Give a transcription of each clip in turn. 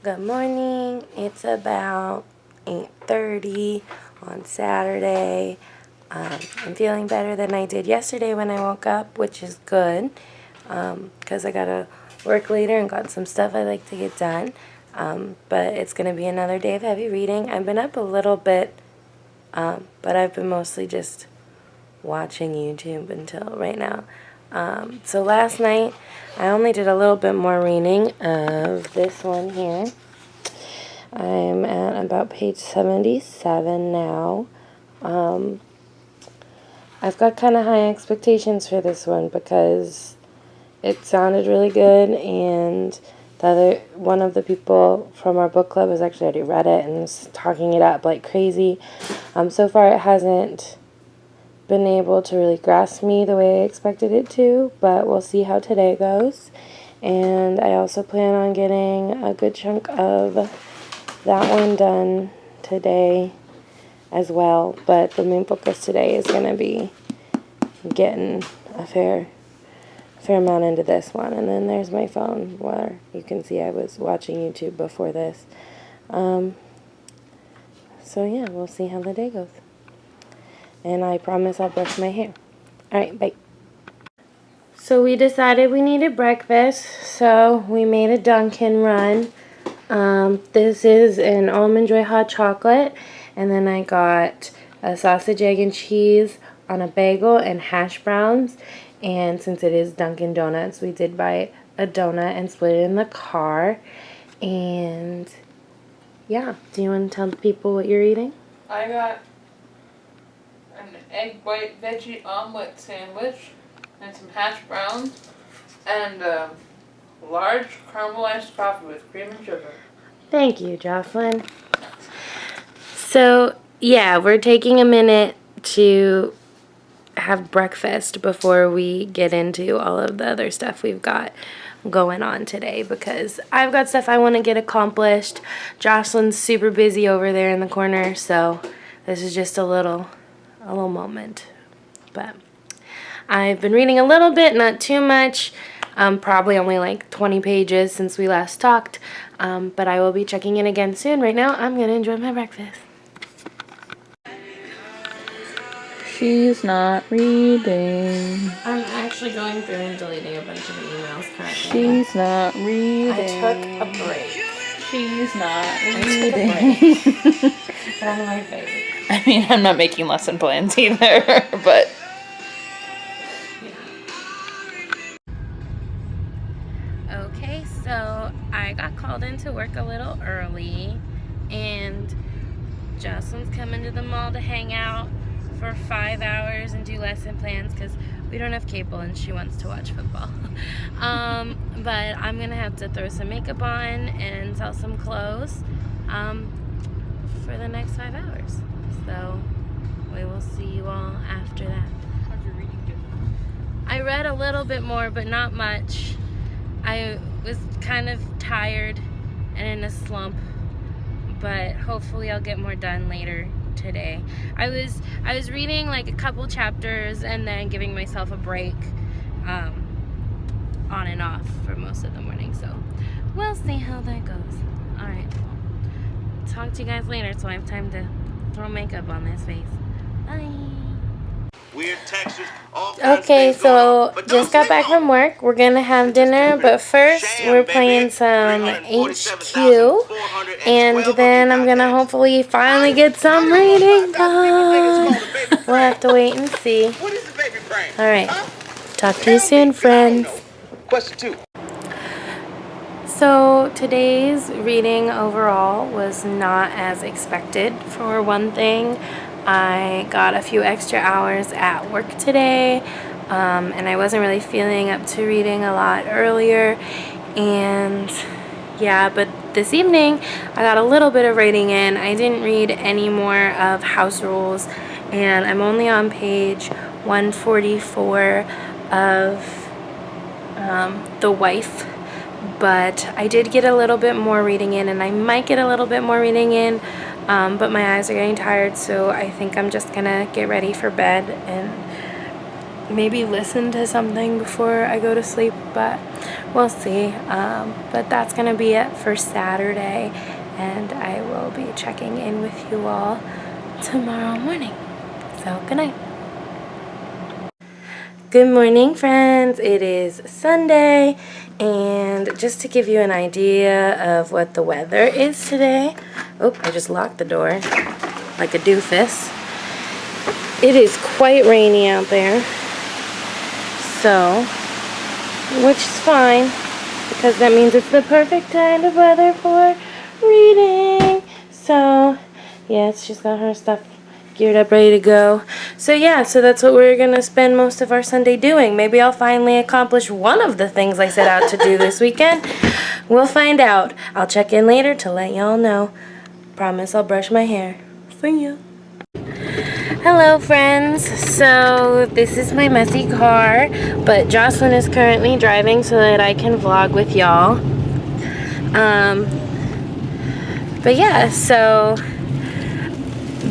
Good morning. It's about 8:30 on Saturday. I'm feeling better than I did yesterday when I woke up, which is good because I got to work later and got some stuff I'd like to get done. But it's going to be another day of heavy reading. I've been up a little bit, but I've been mostly just watching YouTube until right now. So last night I only did a little bit more reading of this one here. I'm at about page 77 now. I've got kind of high expectations for this one because it sounded really good, and one of the people from our book club has actually already read it and is talking it up like crazy. So far it hasn't been able to really grasp me the way I expected it to, but we'll see how today goes. And I also plan on getting a good chunk of that one done today as well, but the main focus today is going to be getting a fair amount into this one. And then there's my phone where you can see I was watching YouTube before this. So yeah, we'll see how the day goes. And I promise I'll brush my hair. Alright, bye. So we decided we needed breakfast, so we made a Dunkin' run. This is an Almond Joy hot chocolate, and then I got a sausage, egg, and cheese on a bagel and hash browns. And since it is Dunkin' Donuts, we did buy a donut and split it in the car. And yeah, do you want to tell the people what you're eating? I got an egg white veggie omelet sandwich and some hash browns and a large caramelized coffee with cream and sugar. Thank you, Jocelyn. So yeah, we're taking a minute to have breakfast before we get into all of the other stuff we've got going on today, because I've got stuff I want to get accomplished. Jocelyn's super busy over there in the corner, so this is just a little moment. But I've been reading a little bit, not too much, probably only like 20 pages since we last talked, but I will be checking in again soon. Right now I'm gonna enjoy my breakfast. She's not reading. I'm actually going through and deleting a bunch of emails currently. She's not reading. I took a break. She's not Reading. One of my favorites. I mean, I'm not making lesson plans either, but... Okay, so I got called into work a little early, and Jocelyn's coming to the mall to hang out for 5 hours and do lesson plans because we don't have cable and she wants to watch football. But I'm gonna have to throw some makeup on and sell some clothes for the next 5 hours. So we will see you all after that. How's your reading doing? I read a little bit more, but not much. I was kind of tired and in a slump, but hopefully I'll get more done later today. I was reading like a couple chapters and then giving myself a break on and off for most of the morning, so we'll see how that goes. Alright, talk to you guys later so I have time to throw makeup on this face. Bye. Weird textures, Okay, so just got back from work. We're gonna have dinner, but first we're playing some HQ, and then I'm gonna hopefully finally get some reading done. We'll have to wait and see. Alright, talk to you soon, friends. Question 2. So today's reading overall was not as expected. For one thing, I got a few extra hours at work today, and I wasn't really feeling up to reading a lot earlier, and yeah, but this evening I got a little bit of reading in. I didn't read any more of House Rules, and I'm only on page 144 of The Wife, but I did get a little bit more reading in, and I might get a little bit more reading in, but my eyes are getting tired, so I think I'm just gonna get ready for bed and maybe listen to something before I go to sleep, but we'll see. But that's going to be it for Saturday, and I will be checking in with you all tomorrow morning. So, good night. Good morning, friends. It is Sunday, and just to give you an idea of what the weather is today. Oh, I just locked the door like a doofus. It is quite rainy out there, so, which is fine, because that means it's the perfect kind of weather for reading. So, yes, she's got her stuff geared up, ready to go. So yeah, so that's what we're gonna spend most of our Sunday doing. Maybe I'll finally accomplish one of the things I set out to do this weekend. We'll find out. I'll check in later to let y'all know. Promise I'll brush my hair. See ya. Hello, friends. So this is my messy car, but Jocelyn is currently driving so that I can vlog with y'all. But yeah, so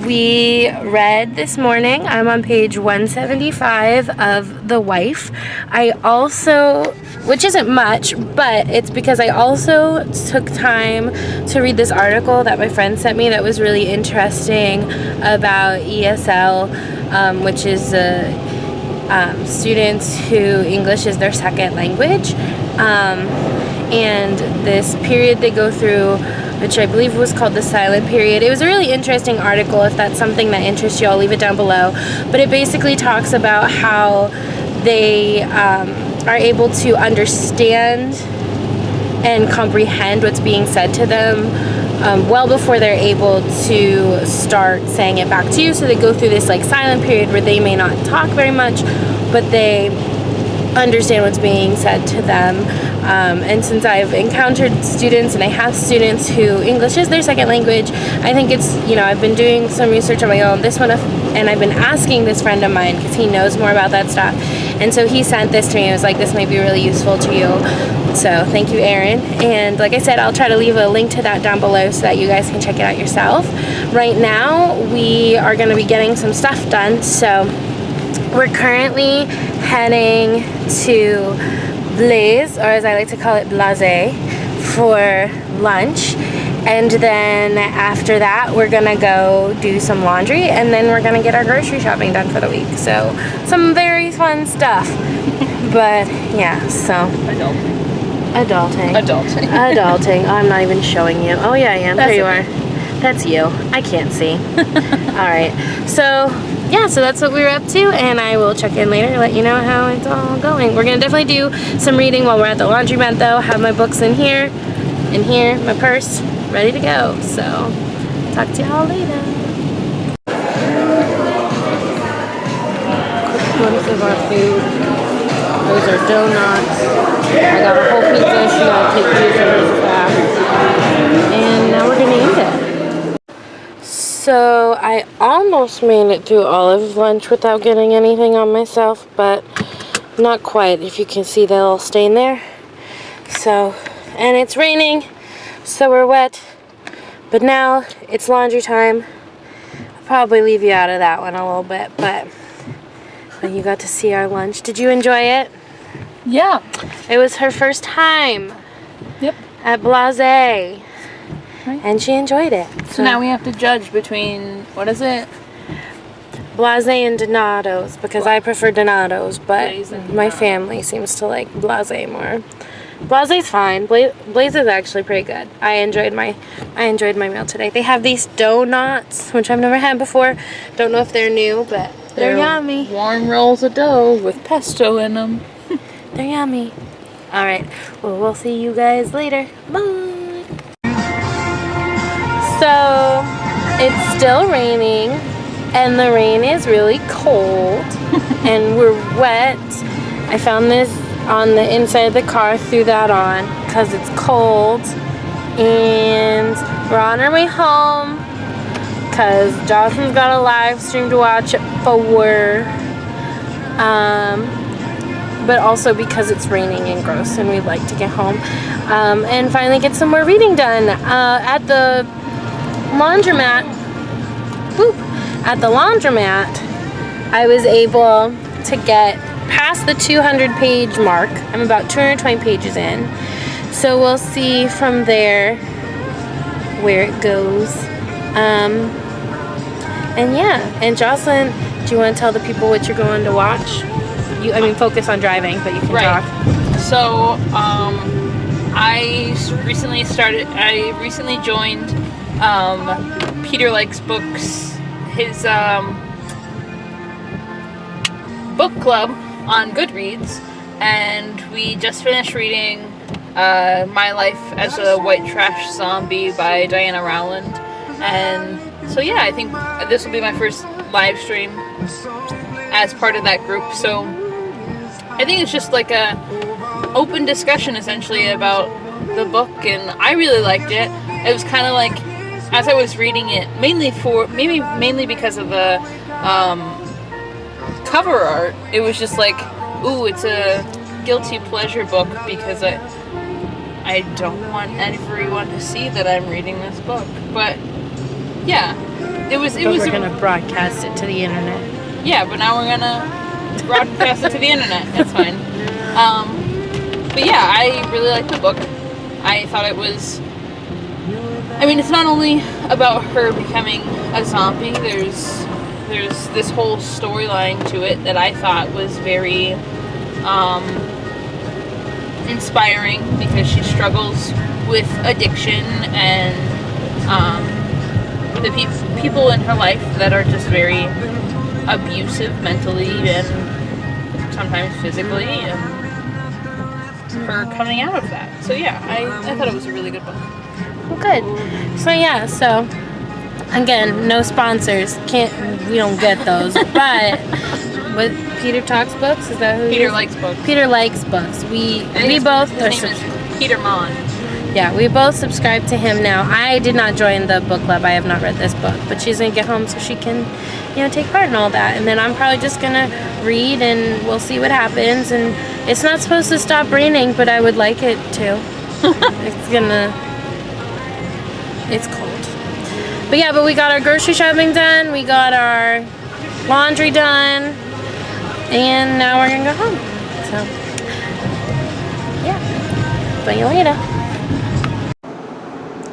we read this morning. I'm on page 175 of The Wife. I also, which isn't much, but it's because I also took time to read this article that my friend sent me that was really interesting about ESL, which is students who English is their second language. And this period they go through, which I believe was called the silent period. It was a really interesting article. If that's something that interests you, I'll leave it down below. But it basically talks about how they are able to understand and comprehend what's being said to them well before they're able to start saying it back to you. So they go through this like silent period where they may not talk very much, but they understand what's being said to them. And since I've encountered students, and I have students who English is their second language, I think it's, you know, I've been doing some research on my own. This one, and I've been asking this friend of mine because he knows more about that stuff. And so he sent this to me. It was like, this might be really useful to you. So thank you, Erin. And like I said, I'll try to leave a link to that down below so that you guys can check it out yourself. Right now, we are going to be getting some stuff done. So we're currently heading to Blaise, or as I like to call it, Blase, for lunch. And then after that, we're gonna go do some laundry, and then we're gonna get our grocery shopping done for the week. So some very fun stuff. But yeah, so adulting. Oh, I'm not even showing you. Oh yeah, I am. There you are. That's you. I can't see. All right. So yeah, so that's what we were up to, and I will check in later to let you know how it's all going. We're gonna definitely do some reading while we're at the laundromat though. Have my books in here, my purse, ready to go. So talk to y'all later. Quick glimpse of our food. Those are donuts. I got a whole pizza. She gotta take 2 of those back. And now we're gonna eat it. So I almost made it through all of lunch without getting anything on myself, but not quite. If you can see the little stain there. So, and it's raining, so we're wet. But now it's laundry time. I'll probably leave you out of that one a little bit, but you got to see our lunch. Did you enjoy it? Yeah. It was her first time. Yep. At Blase. Right. And she enjoyed it. So now we have to judge between, what is it? Blase and Donato's, because I prefer Donato's, but Blaise and my Donato. family seems to like Blase more. Blase's fine. Blaise is actually pretty good. I enjoyed my meal today. They have these donuts, which I've never had before. Don't know if they're new, but they're yummy. Warm rolls of dough with pesto in them. They're yummy. All right. Well, we'll see you guys later. Bye. So it's still raining, and the rain is really cold, and we're wet. I found this on the inside of the car, threw that on because it's cold, and we're on our way home because Jocelyn's got a live stream to watch at 4, but also because it's raining and gross and we'd like to get home and finally get some more reading done. At the laundromat, I was able to get past the 200 page mark. I'm about 220 pages in. So we'll see from there where it goes. And yeah, and Jocelyn, do you want to tell the people what you're going to watch? Focus on driving, but you can talk. So, I recently joined Peter Likes Books, his book club on Goodreads, and we just finished reading My Life as a White Trash Zombie by Diana Rowland. And so yeah, I think this will be my first live stream as part of that group. So I think it's just like a open discussion essentially about the book, and I really liked it. It was kind of like, as I was reading it, mainly because of the cover art, it was just like, ooh, it's a guilty pleasure book because I don't want everyone to see that I'm reading this book. But yeah, we're gonna broadcast it to the internet. Yeah, but now we're gonna broadcast it to the internet. It's fine. But yeah, I really liked the book. I thought it was. It's not only about her becoming a zombie. There's this whole storyline to it that I thought was very inspiring, because she struggles with addiction and the people in her life that are just very abusive mentally and sometimes physically, and her coming out of that. So yeah, I thought it was a really good book. Well, good. So yeah, again, no sponsors. We don't get those. But with Peter Talks Books, is that who he Peter is? Likes Books. Peter Likes Books. We both his name is Peter Mon. Yeah, we both subscribe to him now. I did not join the book club. I have not read this book, but she's gonna get home so she can, take part in all that. And then I'm probably just gonna read, and we'll see what happens. And it's not supposed to stop raining, but I would like it to. It's cold. But yeah, we got our grocery shopping done. We got our laundry done, and now we're gonna go home. So yeah, see you later.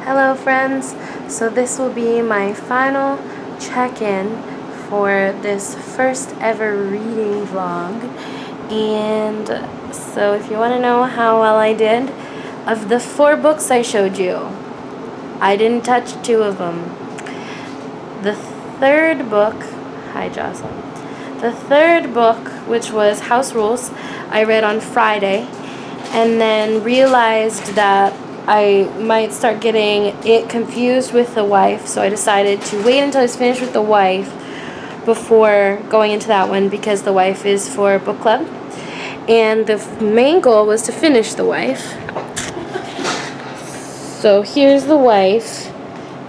Hello friends, so this will be my final check-in for this first ever reading vlog. And so if you want to know how well I did, of the 4 books I showed you, I didn't touch 2 of them. The third book, hi Jocelyn, the third book, which was House Rules, I read on Friday, and then realized that I might start getting it confused with The Wife, so I decided to wait until I was finished with The Wife before going into that one, because The Wife is for book club, and the main goal was to finish The Wife. So here's The Wife,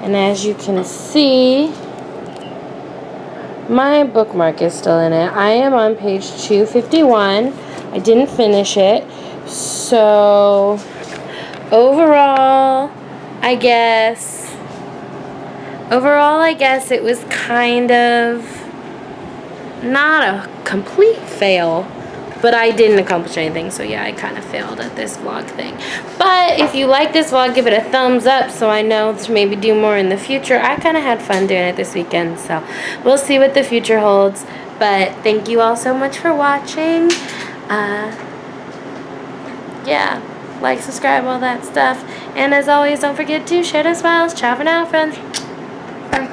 and as you can see, my bookmark is still in it. I am on page 251. I didn't finish it, so overall, I guess it was kind of not a complete fail, but I didn't accomplish anything, so yeah, I kind of failed at this vlog thing. But if you like this vlog, give it a thumbs up so I know to maybe do more in the future. I kind of had fun doing it this weekend, so we'll see what the future holds. But thank you all so much for watching. Yeah, like, subscribe, all that stuff. And as always, don't forget to share those smiles. Ciao for now, friends. Bye.